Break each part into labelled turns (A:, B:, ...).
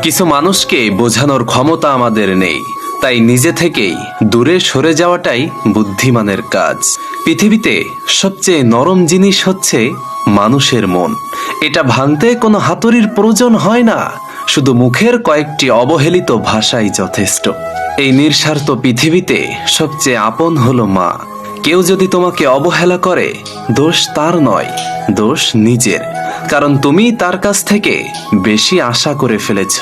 A: কিছু মানুষকে বোঝানোর ক্ষমতা আমাদের নেই, তাই নিজে থেকেই দূরে সরে যাওয়াটাই বুদ্ধিমানের কাজ। পৃথিবীতে সবচেয়ে নরম জিনিস হচ্ছে মানুষের মন। এটা ভাঙতে কোনো হাতুড়ির প্রয়োজন হয় না, শুধু মুখের কয়েকটি অবহেলিত ভাষাই যথেষ্ট। এই নিঃস্বার্থ পৃথিবীতে সবচেয়ে আপন হলো মা। কেউ যদি তোমাকে অবহেলা করে, দোষ তার নয়, দোষ নিজের। কারণ তুমি তার কাছ থেকে বেশি আশা করে ফেলেছ।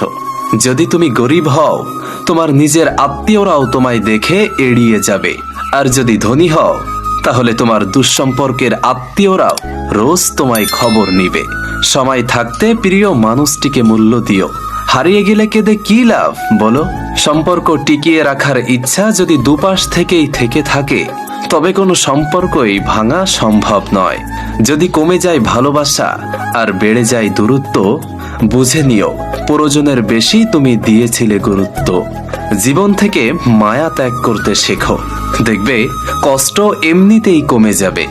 A: যদি তুমি গরিব হও, তোমার নিজের আত্মীয়রাও তোমায় দেখে এড়িয়ে যাবে। আর যদি ধনী হও, তাহলে তোমার দুঃসম্পর্কের আত্মীয়রাও রোজ তোমায় খবর নিবে। সময় থাকতে প্রিয় মানুষটিকে মূল্য দিও। হারিয়ে গেলে কেঁদে কি লাভ বলো? সম্পর্ক টিকিয়ে রাখার ইচ্ছা যদি দুপাশ থেকেই থেকে থাকে, তবে কোনো সম্পর্কই ভাঙা সম্ভব নয়। যদি কমে যায় ভালোবাসা আর বেড়ে যায় দূরত্ব, বুঝে নিও প্রয়োজনের বেশি তুমি দিয়েছিলে গুরুত্ব। জীবন থেকে মায়া ত্যাগ করতে শেখো, দেখবে কষ্ট এমনিতেই কমে যাবে।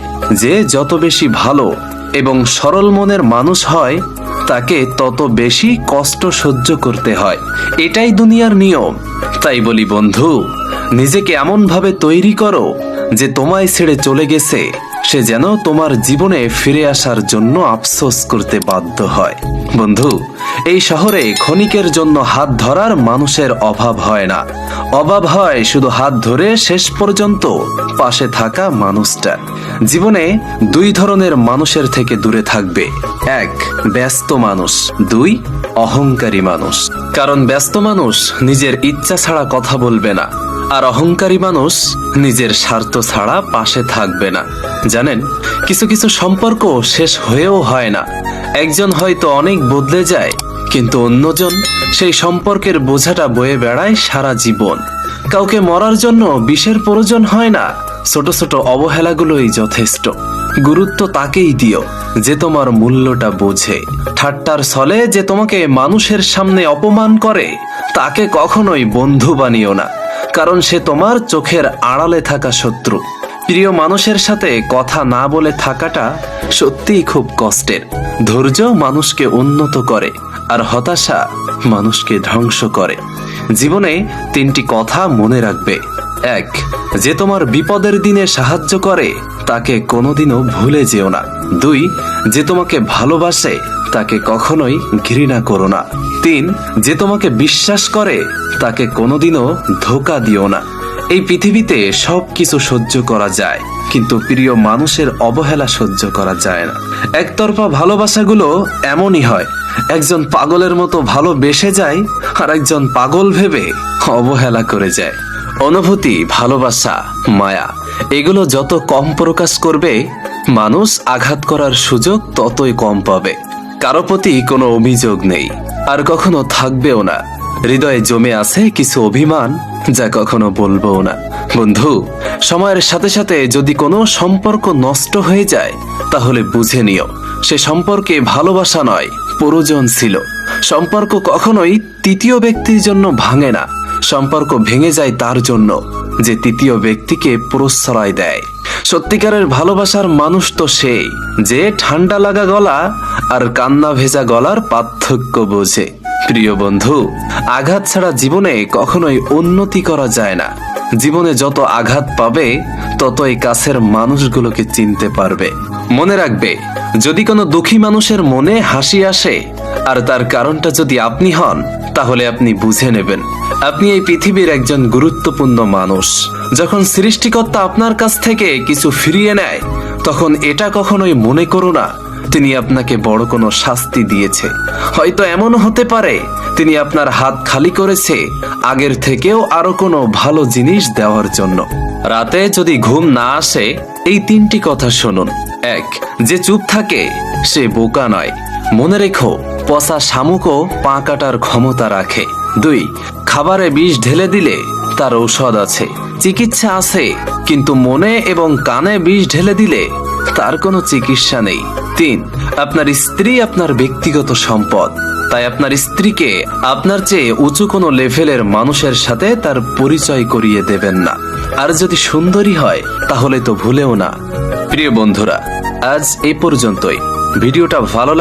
A: যে যত বেশি ভালো এবং সরল মনের মানুষ হয়, তাকে তত বেশি কষ্ট সহ্য করতে হয়। এটাই দুনিয়ার নিয়ম। তাই বলি বন্ধু, নিজেকে এমনভাবে তৈরি করো যে তোমায় ছেড়ে চলে গেছে সে যেন তোমার জীবনে ফিরে আসার জন্য আফসোস করতে বাধ্য হয়। বন্ধু, এই শহরে ক্ষণিকের জন্য হাত ধরার মানুষের অভাব হয় না, অভাব হয় শুধু হাত ধরে শেষ পর্যন্ত পাশে থাকা মানুষটা। জীবনে দুই ধরনের মানুষের থেকে দূরে থাকবে। এক, ব্যস্ত মানুষ। দুই, অহংকারী মানুষ। কারণ ব্যস্ত মানুষ নিজের ইচ্ছা ছাড়া কথা বলবে না, আর অহংকারী মানুষ নিজের স্বার্থ ছাড়া পাশে থাকবে না। জানেন, কিছু কিছু সম্পর্ক শেষ হয়েও হয় না। একজন হয়তো অনেক বদলে যায়, কিন্তু অন্যজন সেই সম্পর্কের বোঝাটা বয়ে বেড়ায় সারা জীবন। কাউকে মরার জন্য বিষের প্রয়োজন হয় না, ছোট ছোট অবহেলাগুলোই যথেষ্ট। গুরুত্ব তাকেই দিও যে তোমার মূল্যটা বোঝে। ঠাট্টার ছলে যে তোমাকে মানুষের সামনে অপমান করে, তাকে কখনোই বন্ধু বানিও না, কারণ সে তোমার চোখের আড়ালে থাকা শত্রু। প্রিয় মানুষের সাথে কথা না বলে থাকাটা সত্যিই খুব কষ্টের। ধৈর্য মানুষকে উন্নত করে, আর হতাশা মানুষকে ধ্বংস করে। জীবনে তিনটি কথা মনে রাখবে। এক, যে তোমার বিপদের দিনে সাহায্য করে তাকে কোনোদিনও ভুলে যেও না। দুই, যে তোমাকে ভালোবাসে তাকে কখনোই ঘৃণা করো না। তিন, যে তোমাকে বিশ্বাস করে তাকে কোনোদিনও ধোঁকা দিও না। এই পৃথিবীতে সব কিছু সহ্য করা যায়, কিন্তু প্রিয় মানুষের অবহেলা সহ্য করা যায় না। একতরফা ভালোবাসাগুলো এমনই হয়, একজন পাগলের মতো ভালোবেসে যায়, আর একজন পাগল ভেবে অবহেলা করে যায়। অনুভূতি, ভালোবাসা, মায়া এগুলো যত কম প্রকাশ করবে, মানুষ আঘাত করার সুযোগ ততই কম পাবে। কারো প্রতি কোনো অভিযোগ নেই, আর কখনো থাকবেও না। হৃদয়ে জমে আছে কিছু অভিমান, যা কখনো বলবো না। বন্ধু, সময়ের সাথে সাথে যদি কোনো সম্পর্ক নষ্ট হয়ে যায়, তাহলে বুঝে নিও সে সম্পর্কে ভালোবাসা নয়, প্রয়োজন ছিল। সম্পর্ক কখনোই তৃতীয় ব্যক্তির জন্য ভাঙে না, সম্পর্ক ভেঙে যায় তার জন্য যে তৃতীয় ব্যক্তিকে প্রশ্রয় দেয়। সত্যিকারের ভালোবাসার মানুষ তো সেই যে ঠান্ডা লাগা গলা আর কান্না ভেজা গলার পার্থক্য বোঝে। প্রিয় বন্ধু, আঘাত ছাড়া জীবনে কখনোই উন্নতি করা যায় না। জীবনে যত আঘাত পাবে, ততই কাছের মানুষগুলোকে চিনতে পারবে। মনে রাখবে, যদি কোনো দুঃখী মানুষের মনে হাসি আসে আর তার কারণটা যদি আপনি হন, তাহলে আপনি বুঝে নেবেন আপনি এই পৃথিবীর একজন গুরুত্বপূর্ণ মানুষ। যখন সৃষ্টিকর্তা আপনার কাছ থেকে কিছু ফিরিয়ে নেয়, তখন এটা কখনোই মনে করো না তিনি আপনাকে বড় কোনো শাস্তি দিয়েছে। হয়তো এমনও হতে পারে তিনি আপনার হাত খালি করেছে আগের থেকেও আরো কোনো ভালো জিনিস দেওয়ার জন্য। রাতে যদি ঘুম না আসে, এই তিনটি কথা শুনুন। এক, যে চুপ থাকে সে বোকা নয়। মনে রেখো, পচা শামুকও পা কাটার ক্ষমতা রাখে। দুই, খাবারে বিষ ঢেলে দিলে তার ঔষধ আছে, চিকিৎসা আছে, কিন্তু মনে এবং কানে বিষ ঢেলে দিলে তার কোনো চিকিৎসা নেই। তিন, আপনার স্ত্রী আপনার ব্যক্তিগত সম্পদ, তাই আপনার স্ত্রীকে আপনার চেয়ে উঁচু কোনো লেভেলের মানুষের সাথে তার পরিচয় করিয়ে দেবেন না। আর যদি সুন্দরী হয়, তাহলে তো ভুলেও না। প্রিয় বন্ধুরা, আজ এই পর্যন্তই। ভিডিওটা ভালো